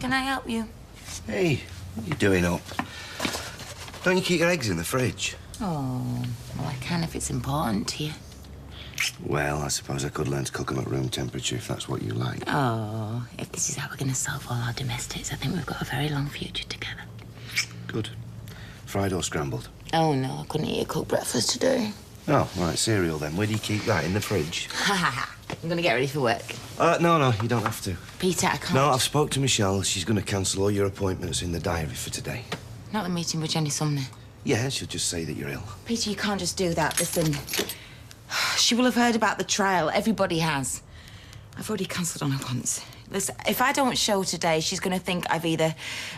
can I help you? Hey, what are you doing up? Don't you keep your eggs in the fridge? Oh, well, I can if it's important to you. Well, I suppose I could learn to cook them at room temperature if that's what you like. Oh, if this is how we're going to solve all our domestics, I think we've got a very long future together. Good. Fried or scrambled? Oh, no, I couldn't eat a cooked breakfast today. Oh, right, cereal then. Where do you keep that? In the fridge? Ha ha ha. I'm going to get ready for work. No, you don't have to. Peter, I can't. No, I've spoke to Michelle. She's going to cancel all your appointments in the diary for today. Not the meeting with Jenny Sumner. Yeah, she'll just say that you're ill. Peter, you can't just do that. Listen, she will have heard about the trial. Everybody has. I've already cancelled on her once. Listen, if I don't show today, she's going to think I've either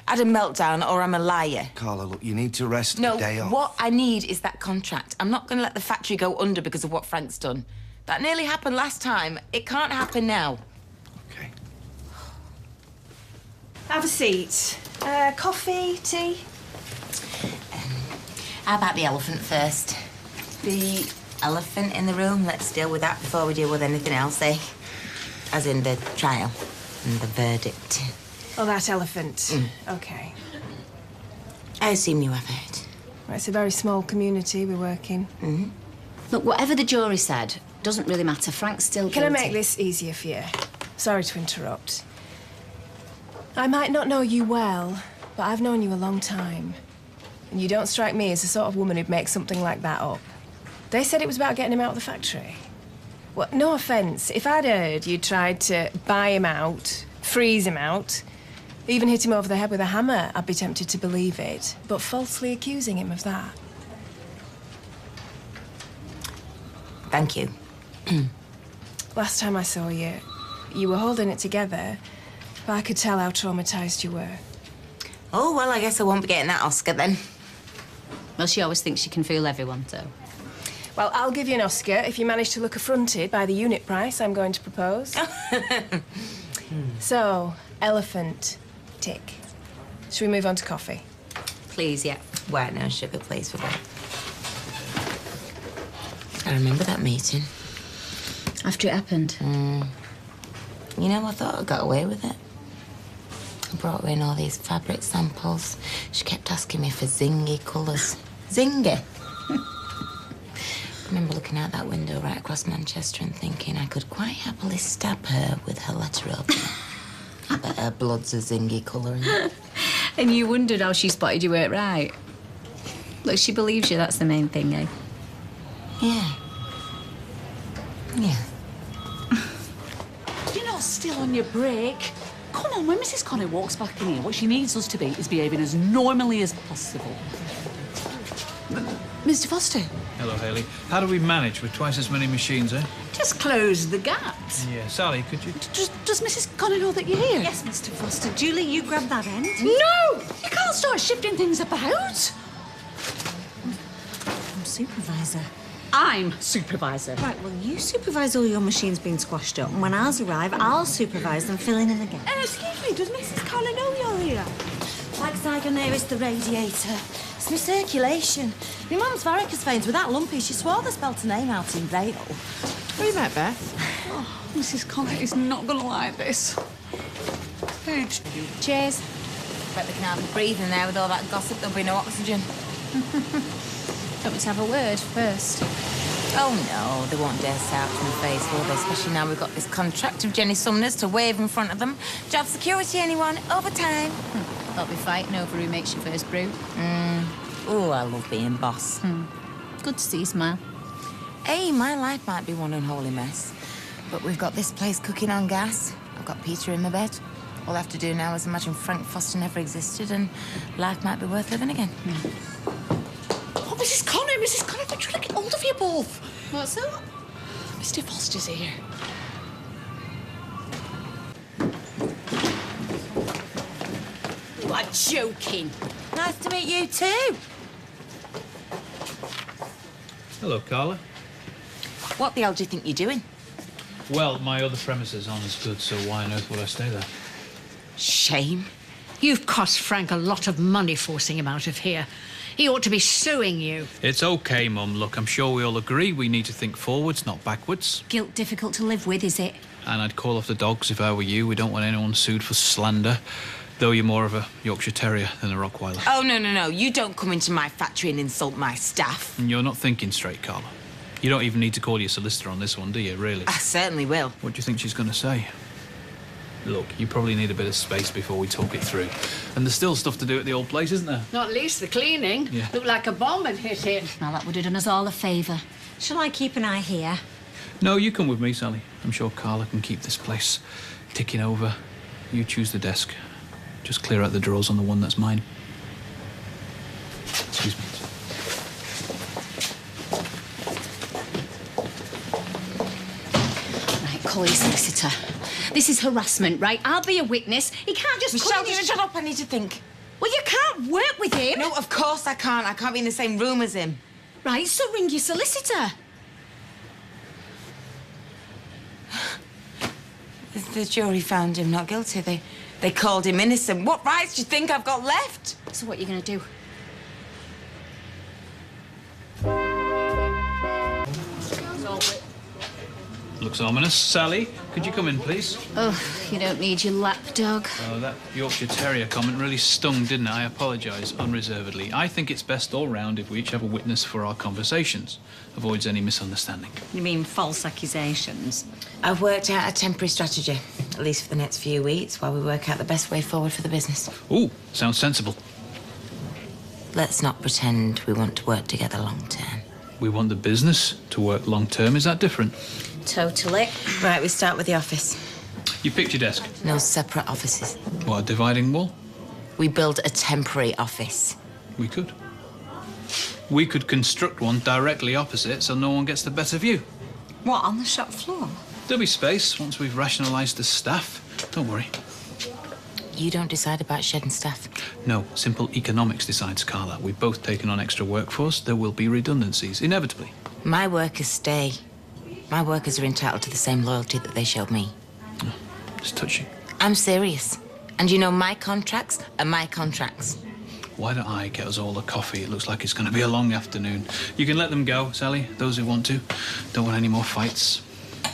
had a meltdown or I'm a liar. Carla, look, you need to rest a day off. No, what I need is that contract. I'm not going to let the factory go under because of what Frank's done. That nearly happened last time. It can't happen now. Okay. Have a seat. Coffee, tea? How about the elephant first? The elephant in the room? Let's deal with that before we deal with anything else, eh? As in the trial and the verdict. Oh, that elephant. OK. I assume you have heard. Well, it's a very small community we work in. Look, whatever the jury said, doesn't really matter. Frank's still guilty. Can I make this easier for you? Sorry to interrupt. I might not know you well, but I've known you a long time. And you don't strike me as the sort of woman who'd make something like that up. They said it was about getting him out of the factory. Well, no offence. If I'd heard you tried to buy him out, freeze him out, even hit him over the head with a hammer, I'd be tempted to believe it. But falsely accusing him of that. Thank you. Last time I saw you, you were holding it together, but I could tell how traumatised you were. Oh, well, I guess I won't be getting that Oscar then. Well, she always thinks she can fool everyone, so... Well, I'll give you an Oscar if you manage to look affronted by the unit price I'm going to propose. So, elephant, tick. Should we move on to coffee? Please, yeah. White, no sugar, please, for both. I remember that meeting. After it happened? You know, I thought I got away with it. I brought her in all these fabric samples. She kept asking me for zingy colours. Zingy? I remember looking out that window right across Manchester and thinking I could quite happily stab her with her letter opener. I bet her blood's a zingy colour. And you wondered how she spotted you weren't right. Look, she believes you, that's the main thing, eh? Yeah. Yeah. You're not still on your break. Come on, when Mrs. Conor walks back in here, what she needs us to be is behaving as normally as possible. Mr. Foster. Hello, Hayley. How do we manage with twice as many machines, eh? Just close the gaps. Yeah, Sally, could you... Does Mrs. Conor know that you're here? Yes, Mr. Foster. Julie, you grab that end. No! You can't start shifting things about. I'm supervisor. I'm supervisor. Right, well, you supervise all your machines being squashed up, and when ours arrive, I'll supervise them filling in again. Excuse me, does Mrs. Carla know you're here? Like Zygon nearest the radiator. It's my circulation. My mum's varicose veins were that lumpy, she swore they spelt her name out in Braille. Where you met, Beth? Oh, Mrs. Conor is not going to like this. Food. Cheers. Bet they can't be breathing there with all that gossip. There'll be no oxygen. Don't we have a word first? Oh, no, they won't dare say out to my face, will they? Especially now we've got this contract of Jenny Sumner's to wave in front of them. Job security, anyone? Overtime. They'll be fighting over who makes your first brew. Oh, I love being boss. Good to see you smile. Hey, my life might be one unholy mess, but we've got this place cooking on gas. I've got Peter in my bed. All I have to do now is imagine Frank Foster never existed and life might be worth living again. Oh, Mrs. Conor, they're trying to get hold of you both. What's up? Mr. Foster's here. You are joking. Nice to meet you too. Hello, Carla. What the hell do you think you're doing? Well, my other premises aren't as good, so why on earth would I stay there? Shame. You've cost Frank a lot of money forcing him out of here. He ought to be suing you. It's okay, Mum. Look, I'm sure we all agree we need to think forwards, not backwards. Guilt difficult to live with, is it? And I'd call off the dogs if I were you. We don't want anyone sued for slander. Though you're more of a Yorkshire Terrier than a Rottweiler. Oh, no. You don't come into my factory and insult my staff. And you're not thinking straight, Carla. You don't even need to call your solicitor on this one, do you, really? I certainly will. What do you think she's going to say? Look, you probably need a bit of space before we talk it through. And there's still stuff to do at the old place, isn't there? Not least the cleaning. Yeah. Looked like a bomb had hit it. Now, that would have done us all a favour. Shall I keep an eye here? No, you come with me, Sally. I'm sure Carla can keep this place ticking over. You choose the desk. Just clear out the drawers on the one that's mine. Excuse me. Right, call your solicitor. This is harassment, right? I'll be a witness. He can't just Michelle, come in just and... shut up. I need to think. Well, you can't work with him. No, of course I can't. I can't be in the same room as him. Right, so ring your solicitor. The jury found him not guilty. They called him innocent. What rights do you think I've got left? So what are you going to do? Looks ominous. Sally, could you come in, please? Oh, you don't need your lapdog. Oh, that Yorkshire Terrier comment really stung, didn't it? I apologise unreservedly. I think it's best all round if we each have a witness for our conversations. Avoids any misunderstanding. You mean false accusations? I've worked out a temporary strategy, at least for the next few weeks, while we work out the best way forward for the business. Ooh, sounds sensible. Let's not pretend we want to work together long term. We want the business to work long term. Is that different? Totally. Right, we start with the office. You picked your desk. No separate offices. What, a dividing wall? We build a temporary office. We could. We could construct one directly opposite so no one gets the better view. What, on the shop floor? There'll be space once we've rationalised the staff. Don't worry. You don't decide about shedding staff. No, simple economics decides, Carla. We've both taken on extra workforce. There will be redundancies, inevitably. My workers stay. My workers are entitled to the same loyalty that they showed me. Oh, it's touching. I'm serious. And you know, my contracts are my contracts. Why don't I get us all a coffee? It looks like it's going to be a long afternoon. You can let them go, Sally, those who want to. Don't want any more fights. Oh,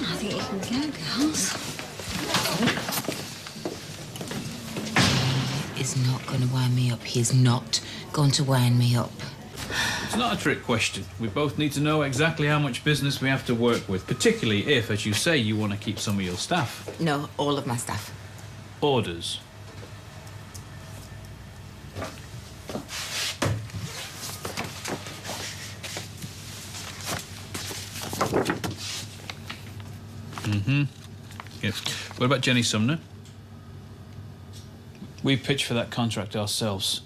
I think you can go, girls. He's not going to wind me up. He is not going to wind me up. It's not a trick question. We both need to know exactly how much business we have to work with, particularly if, as you say, you want to keep some of your staff. No, all of my staff. Orders. Yes. What about Jenny Sumner? We pitched for that contract ourselves.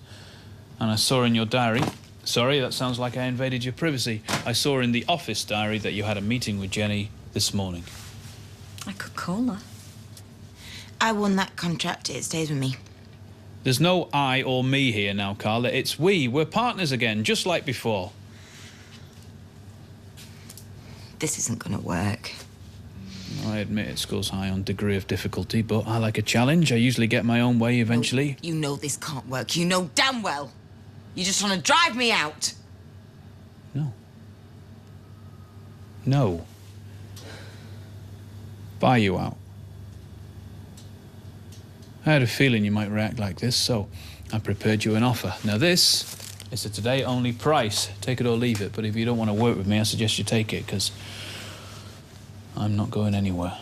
And I saw in your diary... Sorry, that sounds like I invaded your privacy. I saw in the office diary that you had a meeting with Jenny this morning. I could call her. I won that contract. It stays with me. There's no I or me here now, Carla. It's we. We're partners again, just like before. This isn't going to work. I admit it scores high on degree of difficulty, but I like a challenge. I usually get my own way eventually. You know this can't work. You know damn well. You just want to drive me out. No. No. Buy you out. I had a feeling you might react like this, so I prepared you an offer. Now this is a today-only price. Take it or leave it, but if you don't want to work with me, I suggest you take it, because I'm not going anywhere.